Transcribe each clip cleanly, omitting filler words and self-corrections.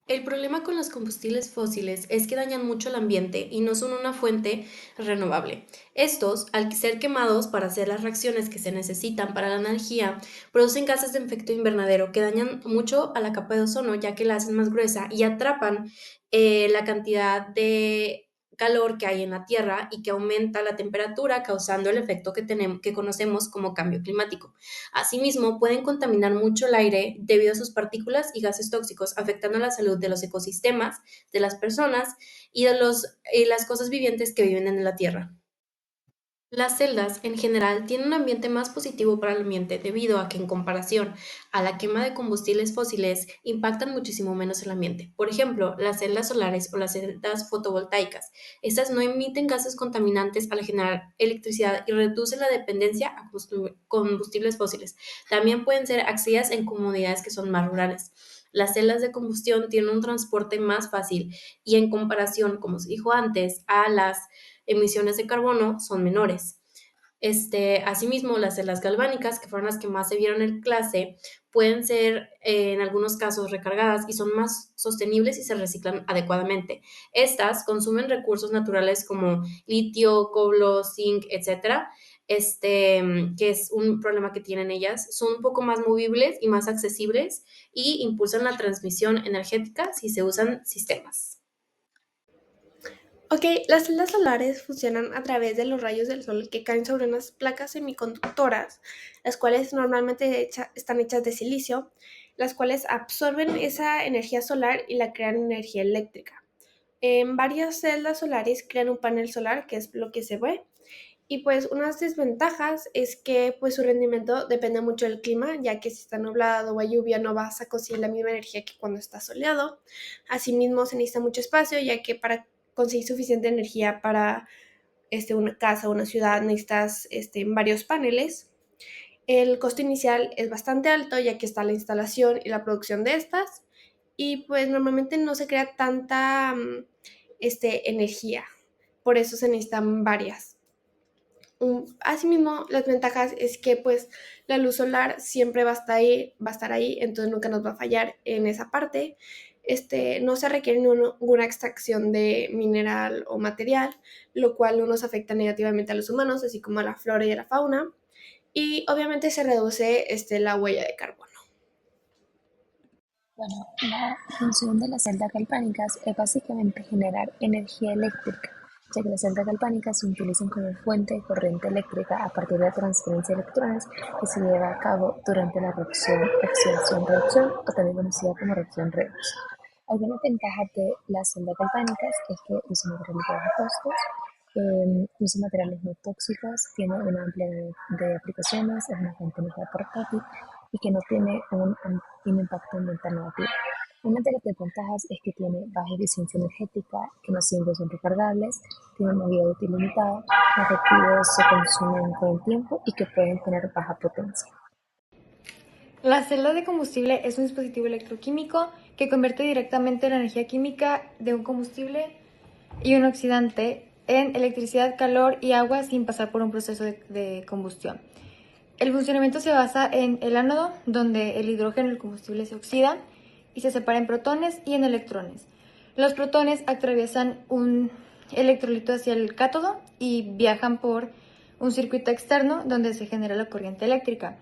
El problema con los combustibles fósiles es que dañan mucho el ambiente y no son una fuente renovable. Estos, al ser quemados para hacer las reacciones que se necesitan para la energía, producen gases de efecto invernadero que dañan mucho a la capa de ozono, ya que la hacen más gruesa y atrapan la cantidad de calor que hay en la Tierra y que aumenta la temperatura, causando el efecto que conocemos como cambio climático. Asimismo, pueden contaminar mucho el aire debido a sus partículas y gases tóxicos, afectando la salud de los ecosistemas, de las personas y las cosas vivientes que viven en la Tierra. Las celdas, en general, tienen un ambiente más positivo para el ambiente debido a que, en comparación a la quema de combustibles fósiles, impactan muchísimo menos el ambiente. Por ejemplo, las celdas solares o las celdas fotovoltaicas. Estas no emiten gases contaminantes al generar electricidad y reducen la dependencia a combustibles fósiles. También pueden ser accedidas en comunidades que son más rurales. Las celdas de combustión tienen un transporte más fácil y, en comparación, como se dijo antes, a las emisiones de carbono son menores. Asimismo, las celdas galvánicas, que fueron las que más se vieron en clase, pueden ser en algunos casos recargadas y son más sostenibles y se reciclan adecuadamente. Estas consumen recursos naturales como litio, cobre, zinc, etcétera. Que es un problema que tienen ellas, son un poco más movibles y más accesibles y impulsan la transmisión energética si se usan sistemas. Ok, las celdas solares funcionan a través de los rayos del sol que caen sobre unas placas semiconductoras, las cuales normalmente están hechas de silicio, las cuales absorben esa energía solar y la crean energía eléctrica. En varias celdas solares crean un panel solar, que es lo que se ve, y pues unas desventajas es que pues su rendimiento depende mucho del clima, ya que si está nublado o hay lluvia no vas a conseguir la misma energía que cuando está soleado. Asimismo se necesita mucho espacio, ya que para conseguir suficiente energía para una casa o una ciudad necesitas varios paneles. El costo inicial es bastante alto, ya que está la instalación y la producción de estas, y pues normalmente no se crea tanta energía, por eso se necesitan varias. Asimismo, las ventajas es que pues la luz solar siempre va a estar ahí, entonces nunca nos va a fallar en esa parte. No se requiere ninguna extracción de mineral o material, lo cual no nos afecta negativamente a los humanos, así como a la flora y a la fauna. Y obviamente se reduce la huella de carbono. Bueno, la función de las celdas galvánicas es básicamente generar energía eléctrica, ya que las celdas galvánicas se utilizan como fuente de corriente eléctrica a partir de la transferencia de electrones que se lleva a cabo durante la reacción oxidación-reducción o también conocida como reacción redox. Algunas ventajas de las celdas galvánicas es que usan materiales de bajos costos, usa materiales no tóxicos, tiene una amplia de aplicaciones, es una fuente de energía portátil y que no tiene un impacto ambiental negativo. Una de las desventajas es que tiene baja eficiencia energética, que no siempre son recargables, tienen una vida útil limitada, los reactivos se consumen con el tiempo y que pueden tener baja potencia. La celda de combustible es un dispositivo electroquímico que convierte directamente la energía química de un combustible y un oxidante en electricidad, calor y agua sin pasar por un proceso de combustión. El funcionamiento se basa en el ánodo, donde el hidrógeno del combustible se oxida y se separa en protones y en electrones. Los protones atraviesan un electrolito hacia el cátodo y viajan por un circuito externo donde se genera la corriente eléctrica.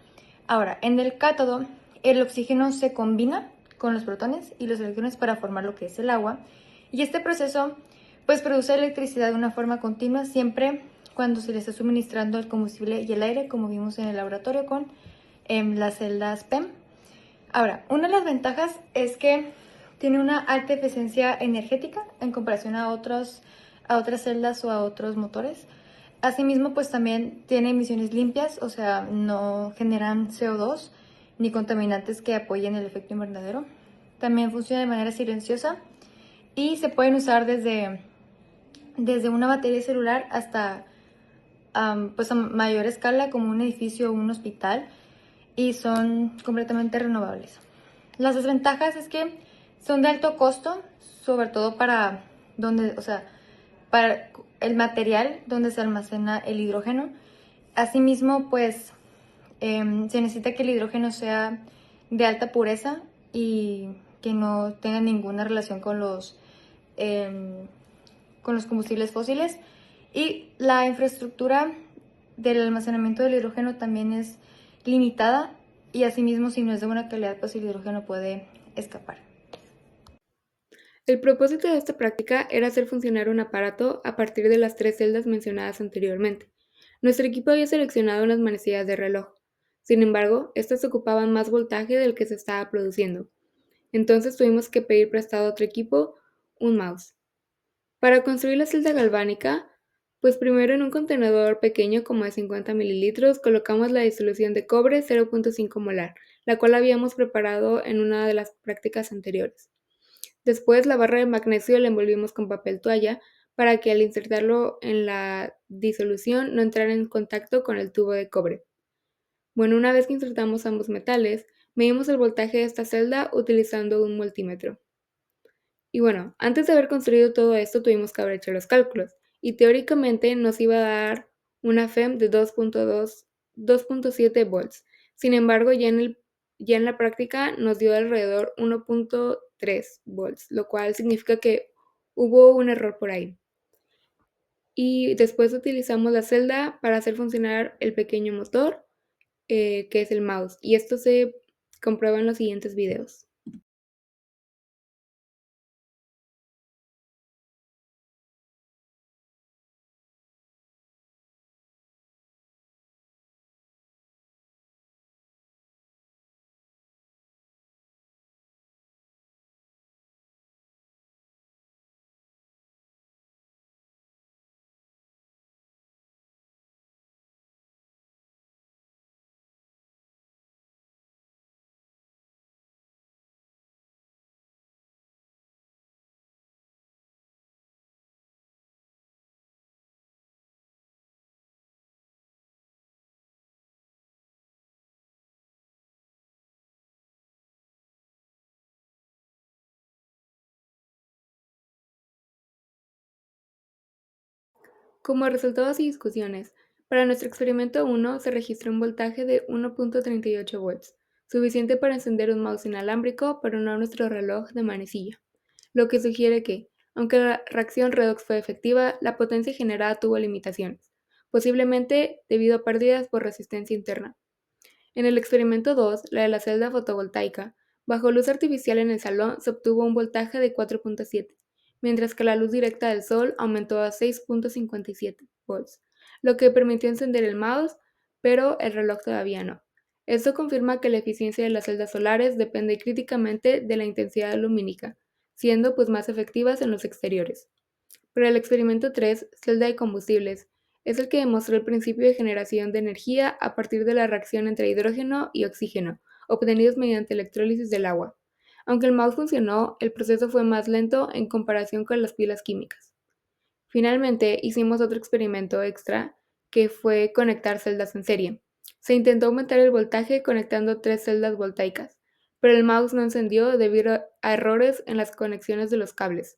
Ahora, en el cátodo, el oxígeno se combina con los protones y los electrones para formar lo que es el agua. Y este proceso pues produce electricidad de una forma continua siempre cuando se le está suministrando el combustible y el aire, como vimos en el laboratorio con las celdas PEM. Ahora, una de las ventajas es que tiene una alta eficiencia energética en comparación a otras celdas o a otros motores. Asimismo, pues también tiene emisiones limpias, o sea, no generan CO2 ni contaminantes que apoyen el efecto invernadero. También funciona de manera silenciosa y se pueden usar desde una batería celular hasta pues a mayor escala como un edificio o un hospital y son completamente renovables. Las desventajas es que son de alto costo, sobre todo para donde, o sea, para el material donde se almacena el hidrógeno. Asimismo, pues se necesita que el hidrógeno sea de alta pureza y que no tengan ninguna relación con los combustibles fósiles. Y la infraestructura del almacenamiento del hidrógeno también es limitada y asimismo si no es de buena calidad pues el hidrógeno puede escapar. El propósito de esta práctica era hacer funcionar un aparato a partir de las 3 celdas mencionadas anteriormente. Nuestro equipo había seleccionado unas manecillas de reloj. Sin embargo, estas ocupaban más voltaje del que se estaba produciendo. Entonces tuvimos que pedir prestado a otro equipo un mouse. Para construir la celda galvánica, pues primero en un contenedor pequeño como de 50 mililitros colocamos la disolución de cobre 0.5 molar, la cual habíamos preparado en una de las prácticas anteriores. Después la barra de magnesio la envolvimos con papel toalla para que al insertarlo en la disolución no entrara en contacto con el tubo de cobre. Bueno, una vez que insertamos ambos metales, medimos el voltaje de esta celda utilizando un multímetro. Y bueno, antes de haber construido todo esto tuvimos que haber hecho los cálculos, y teóricamente nos iba a dar una FEM de 2.7 volts. Sin embargo, ya en la práctica nos dio alrededor 1.3 volts, lo cual significa que hubo un error por ahí. Y después utilizamos la celda para hacer funcionar el pequeño motor, que es el mouse, y esto se comprueba en los siguientes videos. Como resultado de discusiones, para nuestro experimento 1 se registró un voltaje de 1.38 volts, suficiente para encender un mouse inalámbrico pero no nuestro reloj de manecilla, lo que sugiere que, aunque la reacción redox fue efectiva, la potencia generada tuvo limitaciones, posiblemente debido a pérdidas por resistencia interna. En el experimento 2, la de la celda fotovoltaica, bajo luz artificial en el salón se obtuvo un voltaje de 4.7, mientras que la luz directa del sol aumentó a 6.57 volts, lo que permitió encender el mouse, pero el reloj todavía no. Esto confirma que la eficiencia de las celdas solares depende críticamente de la intensidad lumínica, siendo pues más efectivas en los exteriores. Pero el experimento 3, celda de combustibles, es el que demostró el principio de generación de energía a partir de la reacción entre hidrógeno y oxígeno, obtenidos mediante electrólisis del agua. Aunque el mouse funcionó, el proceso fue más lento en comparación con las pilas químicas. Finalmente, hicimos otro experimento extra, que fue conectar celdas en serie. Se intentó aumentar el voltaje conectando 3 celdas voltaicas, pero el mouse no encendió debido a errores en las conexiones de los cables.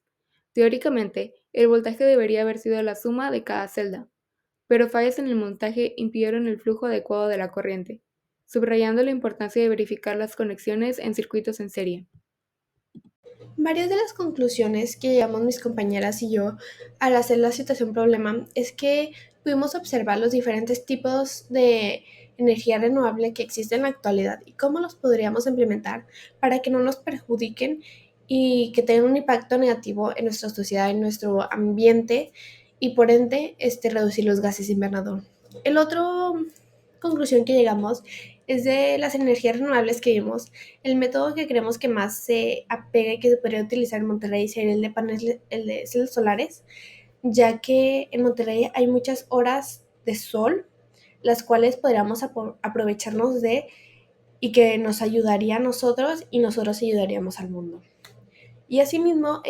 Teóricamente, el voltaje debería haber sido la suma de cada celda, pero fallas en el montaje impidieron el flujo adecuado de la corriente, subrayando la importancia de verificar las conexiones en circuitos en serie. Varias de las conclusiones que llegamos mis compañeras y yo al hacer la situación problema es que pudimos observar los diferentes tipos de energía renovable que existen en la actualidad y cómo los podríamos implementar para que no nos perjudiquen y que tengan un impacto negativo en nuestra sociedad, en nuestro ambiente y por ende reducir los gases invernador. El otro conclusión que llegamos es de las energías renovables que vimos. El método que creemos que más se apega y que se podría utilizar en Monterrey sería el de celdas solares, ya que en Monterrey hay muchas horas de sol, las cuales podríamos aprovecharnos de y que nos ayudaría a nosotros y nosotros ayudaríamos al mundo. Y asimismo,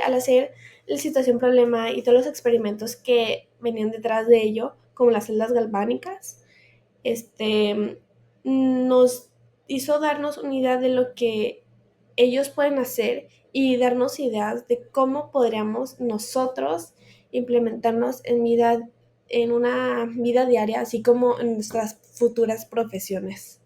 al hacer la situación problema y todos los experimentos que venían detrás de ello, como las celdas galvánicas, nos hizo darnos una idea de lo que ellos pueden hacer y darnos ideas de cómo podríamos nosotros implementarnos en una vida diaria, así como en nuestras futuras profesiones.